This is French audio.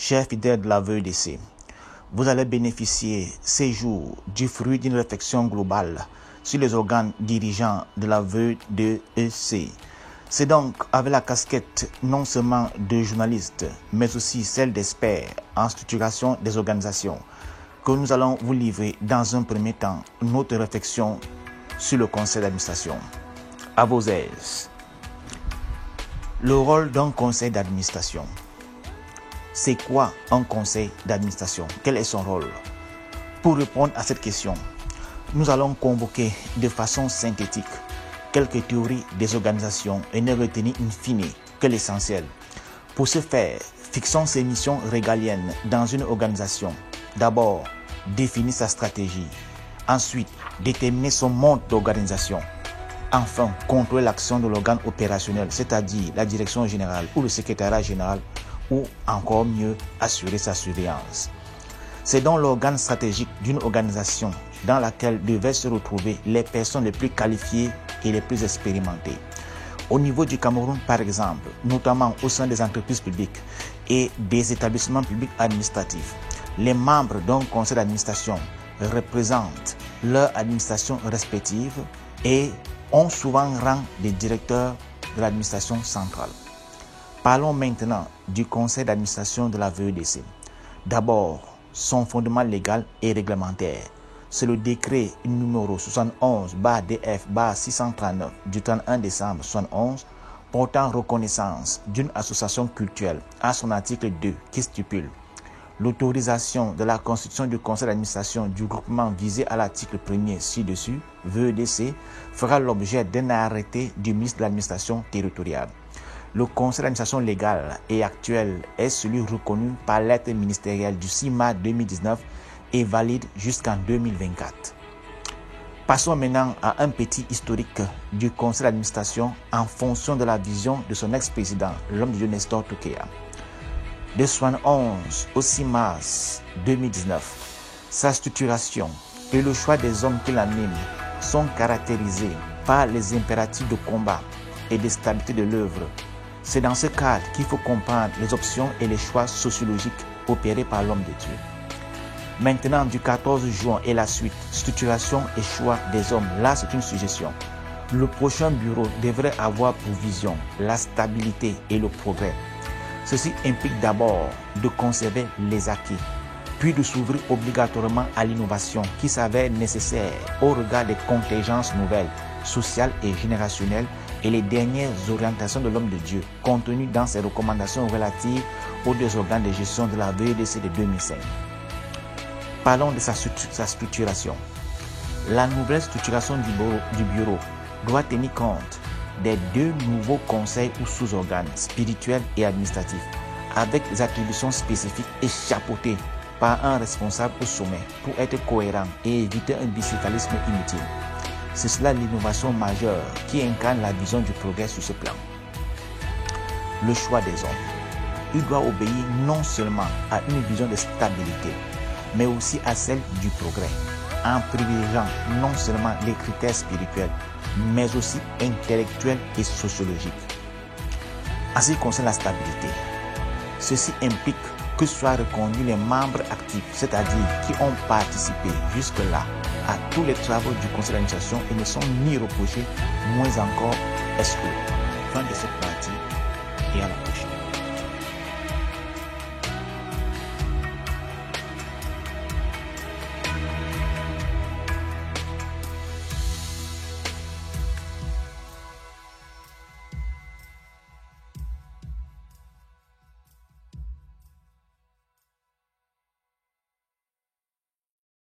chers fidèles de la VEDC, vous allez bénéficier ces jours du fruit d'une réflexion globale sur les organes dirigeants de la VEDC. C'est donc avec la casquette non seulement de journaliste, mais aussi celle d'expert en structuration des organisations que nous allons vous livrer dans un premier temps notre réflexion sur le conseil d'administration. À vos aises. Le rôle d'un conseil d'administration. C'est quoi un conseil d'administration? Quel est son rôle? Pour répondre à cette question, nous allons convoquer de façon synthétique quelques théories des organisations et ne retenir in fine que l'essentiel. Pour ce faire, fixons ses missions régaliennes dans une organisation. D'abord, définir sa stratégie. Ensuite, déterminer son mode d'organisation. Enfin, contrôler l'action de l'organe opérationnel, c'est-à-dire la direction générale ou le secrétariat général, ou encore mieux, assurer sa surveillance. C'est donc l'organe stratégique d'une organisation dans laquelle devaient se retrouver les personnes les plus qualifiées et les plus expérimentées. Au niveau du Cameroun, par exemple, notamment au sein des entreprises publiques et des établissements publics administratifs, les membres d'un conseil d'administration représentent leur administration respective et ont souvent rang de directeur de l'administration centrale. Parlons maintenant du conseil d'administration de la VEDC. D'abord, son fondement légal et réglementaire. C'est le décret numéro 71/DF/639 du 31 décembre 1971 portant reconnaissance d'une association culturelle à son article 2 qui stipule l'autorisation de la constitution du conseil d'administration du groupement visé à l'article 1er ci-dessus, VEDC, fera l'objet d'un arrêté du ministre de l'administration territoriale. Le conseil d'administration légal et actuel est celui reconnu par lettre ministérielle du 6 mars 2019 et valide jusqu'en 2024. Passons maintenant à un petit historique du conseil d'administration en fonction de la vision de son ex-président, l'homme de Dieu Nestor Toukéa. De 1971 au 6 mars 2019, sa structuration et le choix des hommes qui l'animent sont caractérisés par les impératifs de combat et de stabilité de l'œuvre. C'est dans ce cadre qu'il faut comprendre les options et les choix sociologiques opérés par l'homme de Dieu. Maintenant, du 14 juin et la suite, structuration et choix des hommes, là c'est une suggestion. Le prochain bureau devrait avoir pour vision la stabilité et le progrès. Ceci implique d'abord de conserver les acquis, puis de s'ouvrir obligatoirement à l'innovation qui s'avère nécessaire au regard des contingences nouvelles, sociales et générationnelles et les dernières orientations de l'homme de Dieu contenues dans ses recommandations relatives aux deux organes de gestion de la VEDC de 2005. Parlons de sa structuration. La nouvelle structuration du bureau doit tenir compte des deux nouveaux conseils ou sous-organes spirituels et administratifs, avec des attributions spécifiques et chapeautées par un responsable au sommet pour être cohérent et éviter un bicéphalisme inutile. C'est cela l'innovation majeure qui incarne la vision du progrès sur ce plan. Le choix des hommes. Il doit obéir non seulement à une vision de stabilité, mais aussi à celle du progrès, en privilégiant non seulement les critères spirituels, mais aussi intellectuels et sociologiques. En ce qui concerne la stabilité, ceci implique que soient reconduits les membres actifs, c'est-à-dire qui ont participé jusque-là à tous les travaux du conseil d'administration et ne sont ni reprochés, moins encore exclus. Fin de cette partie et à la prochaine.